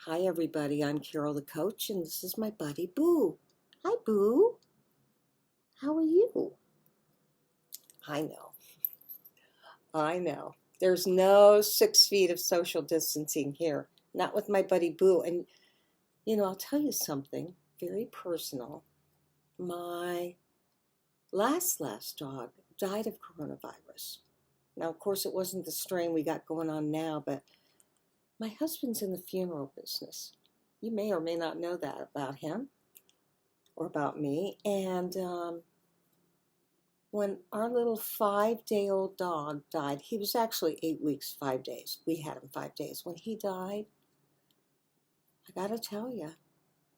Hi, everybody. I'm Carol, the coach, and this is my buddy, Boo. Hi, Boo. How are you? I know. I know. There's no 6 feet of social distancing here. Not with my buddy, Boo. And, I'll tell you something very personal. My last dog died of coronavirus. Now, of course, it wasn't the strain we got going on now, but my husband's in the funeral business. You may or may not know that about him or about me. And when our little 5-day-old dog died, he was actually 8 weeks, 5 days. We had him 5 days. When he died, I got to tell you,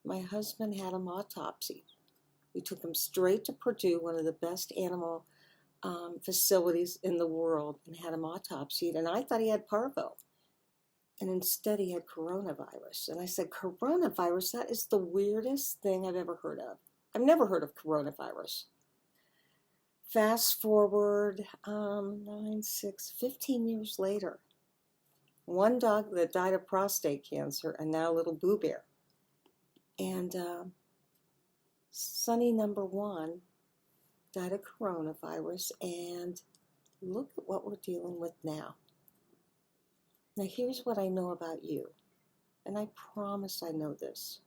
my husband had him autopsied. We took him straight to Purdue, one of the best animal facilities in the world, and had him autopsied. And I thought he had parvo. And instead he had coronavirus. And I said, coronavirus? That is the weirdest thing I've ever heard of. I've never heard of coronavirus. Fast forward 15 years later. One dog that died of prostate cancer and now little Boo Bear. And Sonny number 1 died of coronavirus, and look at what we're dealing with now. Now here's what I know about you, and I promise I know this.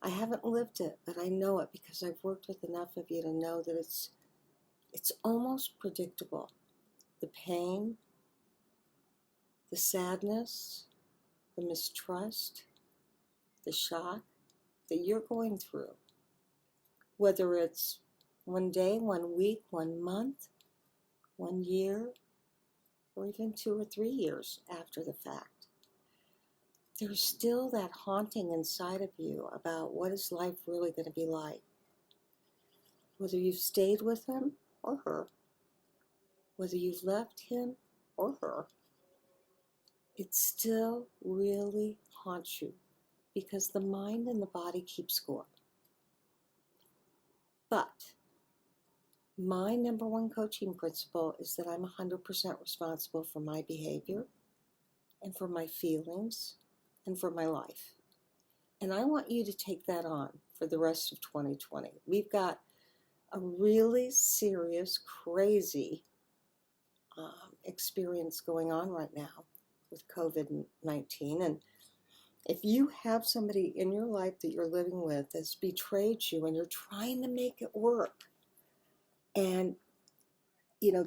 I haven't lived it, but I know it because I've worked with enough of you to know that it's almost predictable. The pain, the sadness, the mistrust, the shock that you're going through. Whether it's 1 day, 1 week, 1 month, 1 year, or even 2 or 3 years after the fact. There's still that haunting inside of you about what is life really going to be like. Whether you've stayed with him or her, whether you've left him or her, it still really haunts you because the mind and the body keep score. But my number 1 coaching principle is that I'm 100% responsible for my behavior and for my feelings and for my life. And I want you to take that on for the rest of 2020. We've got a really serious, crazy experience going on right now with COVID-19. And if you have somebody in your life that you're living with that's betrayed you and you're trying to make it work, and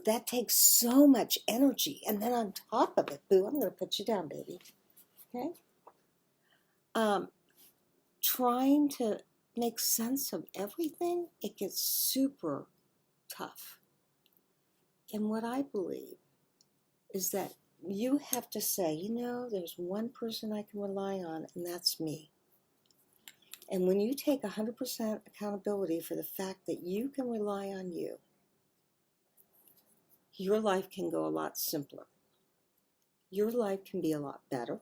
that takes so much energy. And then on top of it, Boo, I'm going to put you down, baby. Okay? Trying to make sense of everything, it gets super tough. And what I believe is that you have to say, there's one person I can rely on, and that's me. And when you take 100% accountability for the fact that you can rely on you, your life can go a lot simpler. Your life can be a lot better,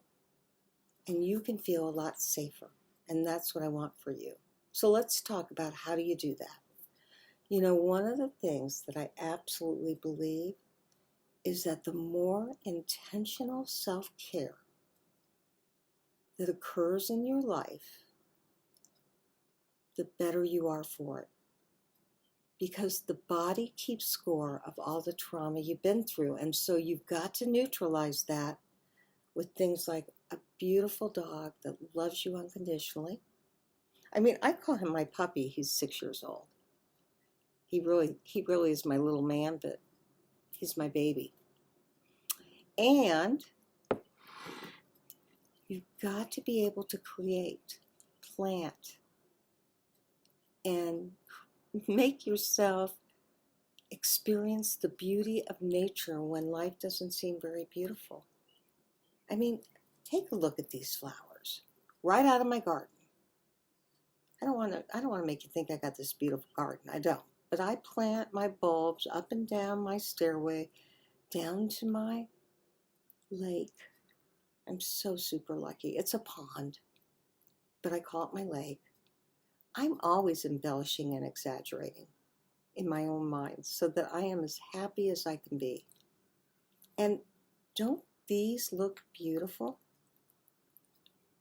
and you can feel a lot safer. And that's what I want for you. So let's talk about how do you do that. One of the things that I absolutely believe is that the more intentional self-care that occurs in your life, the better you are for it. Because the body keeps score of all the trauma you've been through. And so you've got to neutralize that with things like a beautiful dog that loves you unconditionally. I mean, I call him my puppy. He's 6 years old. He really is my little man, but he's my baby. And you've got to be able to create, plant, and make yourself experience the beauty of nature when life doesn't seem very beautiful. I mean, take a look at these flowers right out of my garden. I don't want to make you think I got this beautiful garden. I don't. But I plant my bulbs up and down my stairway, down to my lake. I'm so super lucky. It's a pond, but I call it my lake. I'm always embellishing and exaggerating in my own mind so that I am as happy as I can be. And don't these look beautiful?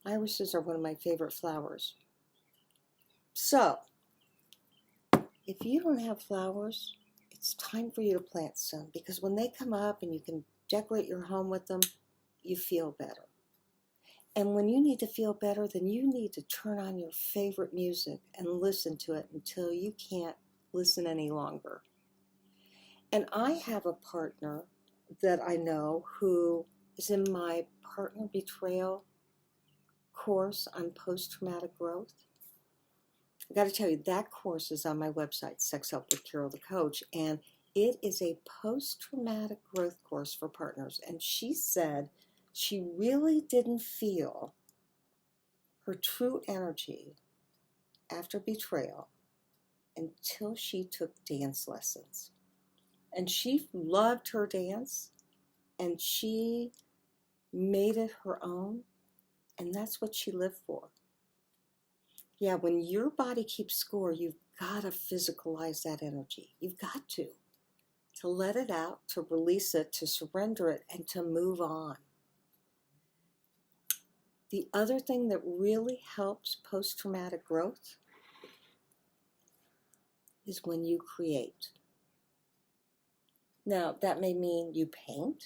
Irises are one of my favorite flowers. So, if you don't have flowers, it's time for you to plant some, because when they come up and you can decorate your home with them, you feel better. And when you need to feel better, then you need to turn on your favorite music and listen to it until you can't listen any longer. And I have a partner that I know who is in my Partner Betrayal course on post-traumatic growth. I got to tell you, that course is on my website, Sex Help with Carol the Coach, and it is a post-traumatic growth course for partners. And she said she really didn't feel her true energy after betrayal until she took dance lessons. And she loved her dance, and she made it her own, and that's what she lived for. Yeah, when your body keeps score, you've got to physicalize that energy. You've got to let it out, to release it, to surrender it, and to move on. The other thing that really helps post-traumatic growth is when you create. Now, that may mean you paint.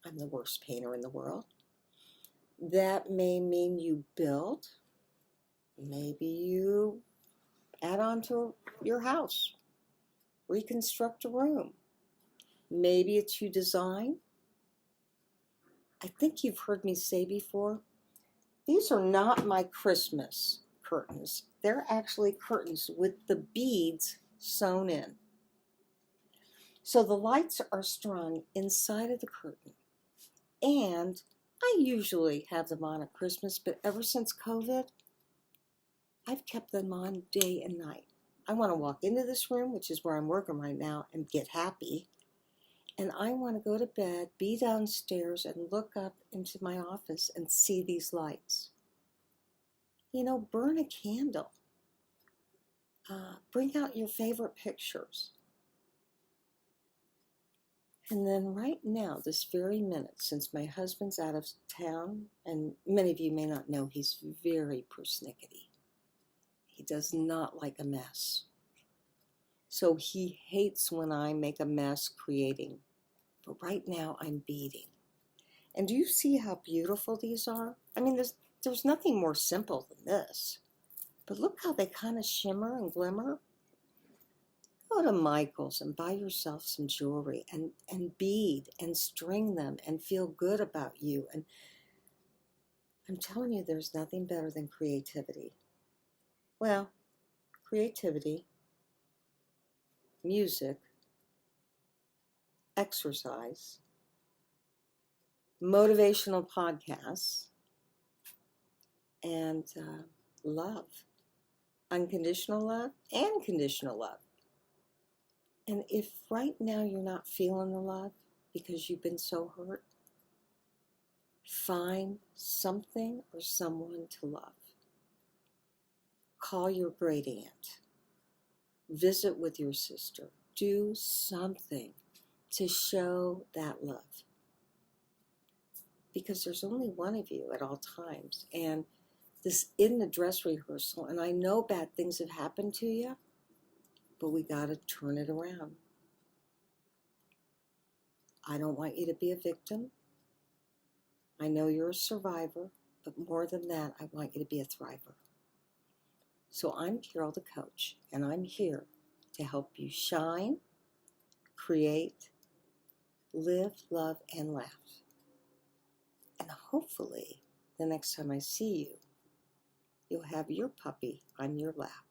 I'm the worst painter in the world. That may mean you build. Maybe you add on to your house, reconstruct a room. Maybe it's you design. I think you've heard me say before, these are not my Christmas curtains. They're actually curtains with the beads sewn in. So the lights are strung inside of the curtain. And I usually have them on at Christmas, but ever since COVID, I've kept them on day and night. I want to walk into this room, which is where I'm working right now, and get happy. And I want to go to bed, be downstairs, and look up into my office and see these lights. You know, burn a candle. Bring out your favorite pictures. And then right now, this very minute, since my husband's out of town, and many of you may not know, he's very persnickety. He does not like a mess. So he hates when I make a mess creating. But right now I'm beading. And do you see how beautiful these are? I mean, there's nothing more simple than this. But look how they kind of shimmer and glimmer. Go to Michael's and buy yourself some jewelry and bead and string them and feel good about you. And I'm telling you, there's nothing better than creativity. Well, creativity, music, exercise, motivational podcasts, and love. Unconditional love and conditional love. And if right now you're not feeling the love because you've been so hurt, find something or someone to love. Call your great aunt. Visit with your sister. Do something to show that love. Because there's only one of you at all times. And this in the dress rehearsal, and I know bad things have happened to you, but we got to turn it around. I don't want you to be a victim. I know you're a survivor, but more than that, I want you to be a thriver. So I'm Carol the Coach, and I'm here to help you shine, create, live, love, and laugh. And hopefully, the next time I see you, you'll have your puppy on your lap.